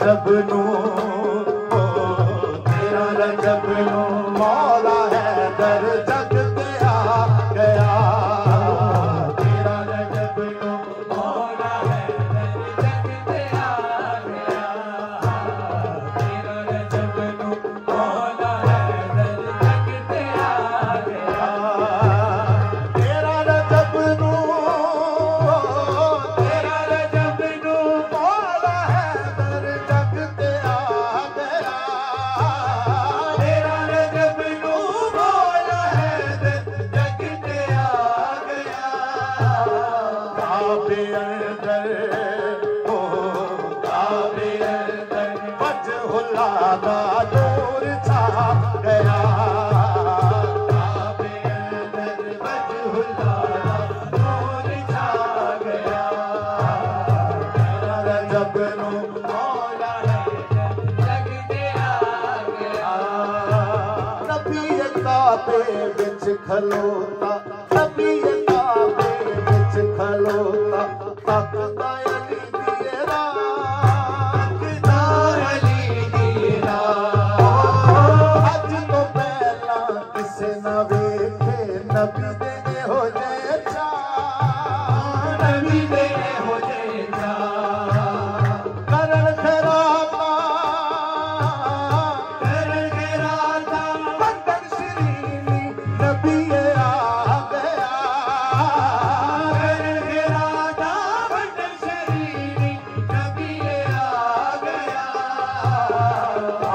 रजब नू तेरा रजब नू मौला हैदर जग ते आ गया। तेरा रजब नू मौला हैदर जग ते आ गया। तेरा रजब नू मौला हैदर जग ते आ गया। तेरा रजब नू दूर छा गया। दूर छा गया। रजब नू मौला हैदर जग ते आ गया। नबी काबे विच खलोता, नबी काबे विच खलोता, तकदा अली दी रात, अली दी रात। किसे न वेखे नबी दे हो जे चाह, नबी दे हो जे चाह। करन खैराता, करन खैराता, बदन शरीनी नबी आ गया। करन खैराता, बदन शरीनी नबी आ गया।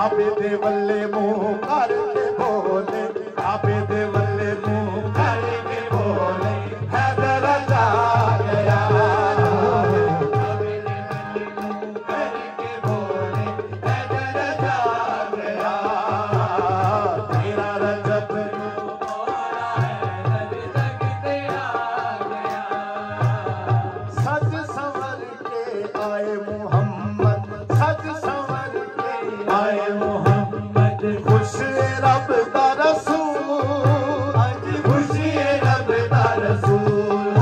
आपे दे वल्ले मुंह करके बोले, आपे दे वल्ले मुंह करके बोले, हैदर आ गया। आपे दे वल्ले मुंह करके बोले, हैदर आ गया। तेरा रजब नू मौला हैदर जग ते आ गया। सज संवर के आए मुहम्मद, सज संवर के आए मुहम्मद, खुश रब दा रसूल, अज खुशी रब दा रसूल।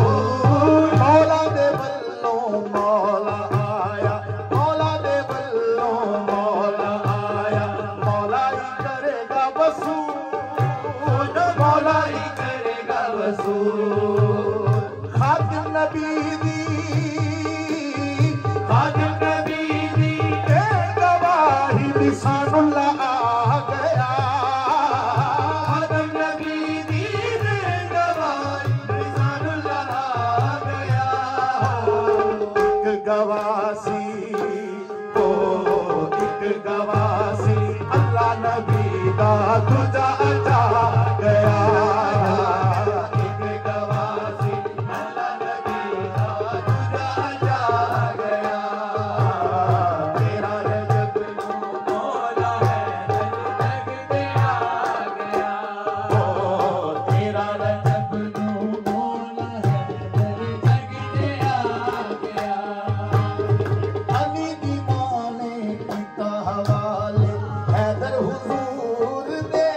मौला दे वल्लों मौला आया, मौला दे वल्लों मौला आया। मौला ही करेगा वसूल, मौला ही करेगा वसूल। खातिम नबी दी, खातिम नबी दी गवाही लिसानुल्लाह आ गया। खातिम नबी दी गवाही लिसानुल्लाह आ गया। एक गवासी ओ एक गवासी अल्लाह नबी दा दूजा जा गया। एक गवासी अल्लाह नबी दा दूजा जा गया। तेरा रजब नू मौला हैदर जग ते आ गया। ओ तेरा रजब नू मौला हैदर जग ते आ गया। अली दी मां ने कीता हवाले हैदर हुजूर दे,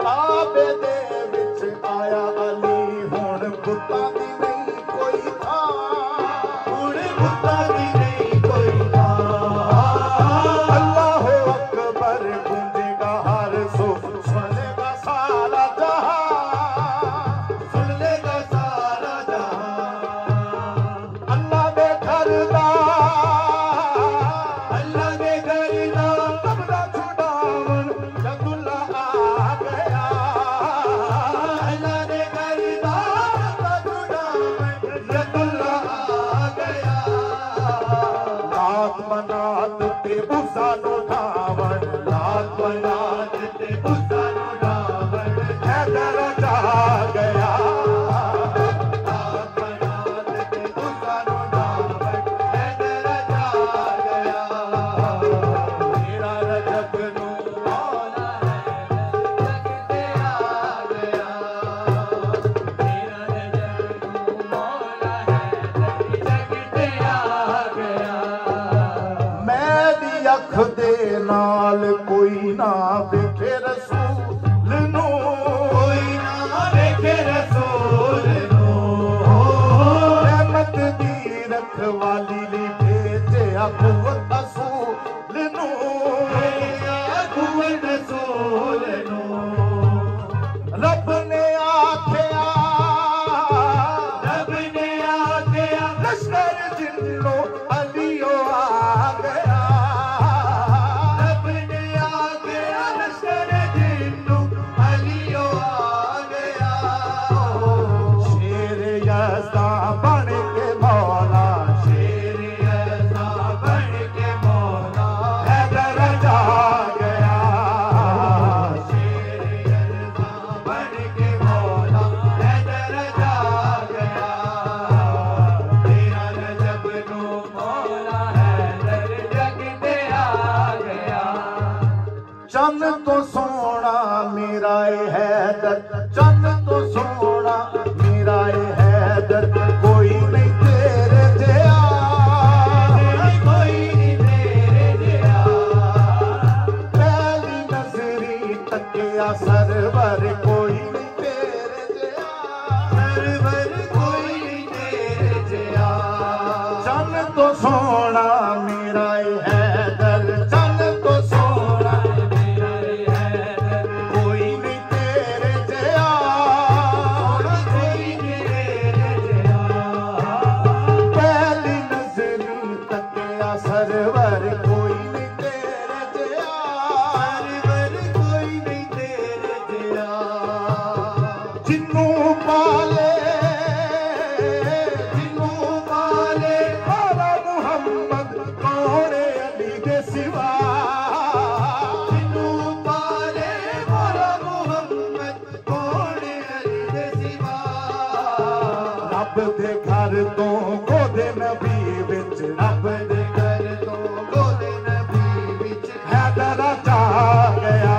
काबे दे विच आया अली हुण बुतां दी नहीं कोई थां हुण बुतां दी नहीं कोई थां अल्लाह अकबर गूंजेगा हर सो सुन लेगा सारा जहां सुन लेगा सारा जहां अल्लाह दे घर दा तबला छुड़ावन जदुल्ला आ गया अल्लाह दे घर दा तबला छुड़ावन जदुल्ला आ गया लात मनात ते उसा नु ढावन लात मनात ते उसा नु ढावन हैदर जा गया लात मनात ते उसा नु ढावन हैदर जा गया मेरा रजब नू मौला है जग ते आ गया मेरा रजब नू मौला है जग ते आ गया मैं दी अख दे नाल कोई ना वेखे रसूल नू कोई ना वेखे रसूल नू रहमत दी रखवाली ली भेजिया कुव्वत असूल नू भेजिया कुव्वत रसूल नू रब ने आखिया लश्कर जिन्नो अलियो आ गया रब ने आखिया लश्कर जिन्नो अलियो आ गया शेर यज़दा बन के मौला शेर यज़दा बन के मौला हैदर जा गया शेर यज़दा बन के मौला हैदर जा गया तेरा रजब नू मौला हैदर जग ते आ गया चंद तो सोना मेरा ए हैदर चंद तो सोना मेरा ए हैदर कोई नहीं तेरे जिया कोई नहीं तेरे जिया पहली नजरी तकिया सरवर कोई नहीं तेरे जिया सरवर कोई नहीं तेरे जिया चंद तो सोना मेरा ए हैदर चंद तो सोना मेरा ए हैदर कोई नहीं तेरे जिया कोई नहीं तेरे जिया पहली नजरी तकिया सरवर कोई नहीं तेरे जिया सरवर कोई नहीं तेरे जिया जिन्नू पाले मारा मुहम्मद कौन अली दे सिवा जिन्नू पाले मारा मुहम्मद कौन अली दे सिवा रब दे घर तो गोदे नबी विच रब दे घर तो गोदे नबी विच हैदर जा गया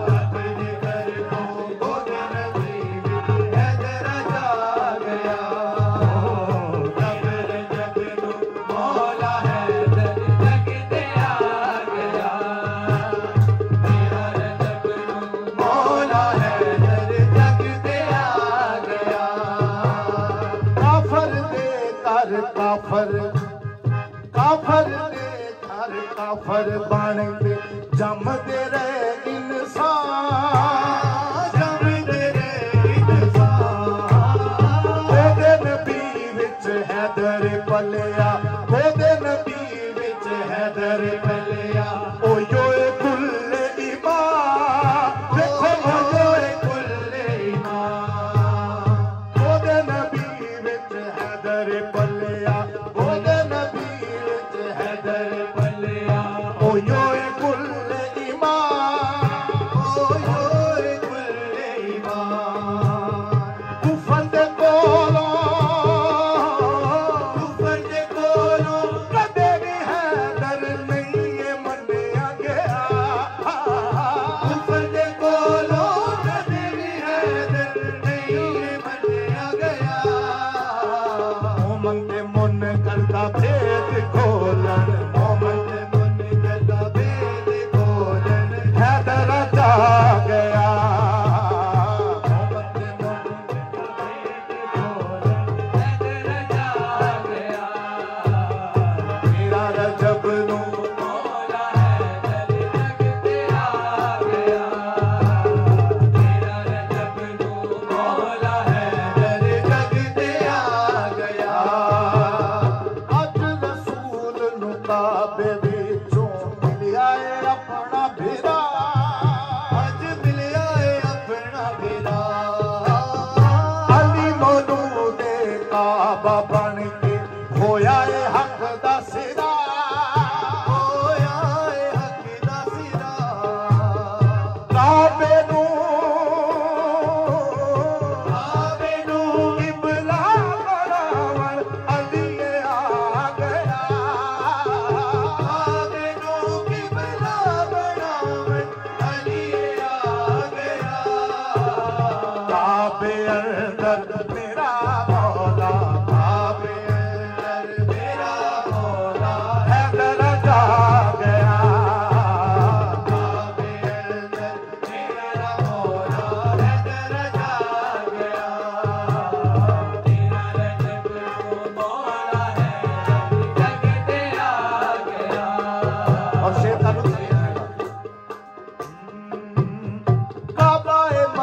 रब दे घर तो गोदे नबी विच हैदर जा गया रब रजब नू मौला हैदर जग ते आ गया मेरा रजब नू मौला हैदर जग ते आ गया काफर दे कर काफर काफर दे घर काफर बन के जमदे रहे इंसान जमदे रहे इंसान ओदे नबी विच हैदर पलिया ओदे नबी विच हैदर पलिया ओयो कुल्ले ईमान देखो ओयो कुल्ले ईमान ओदे नबी विच हैदर पलिया ओदे नबी विच हैदर पलिया ओयो कुल्ले ईमान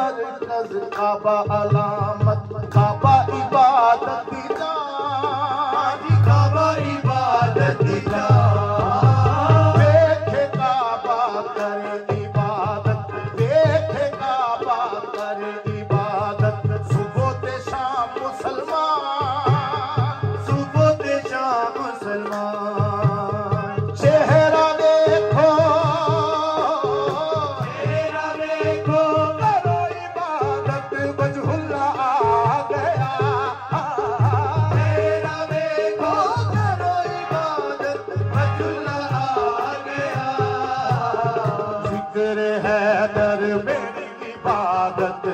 मरकज काबा अलामत काबा इबादत दी जान काबा इबादत दी जान देखे काबा करे इबादत देखे काबा करे इबादत सुबह ते शाम मुसलमान सुबह ते शाम मुसलमान चेहरा देखो करो इबादत वजहुल्ला आ गया चेहरा देखो करो इबादत वजहुल्ला आ गया जिक्र है दर मेरी इबादत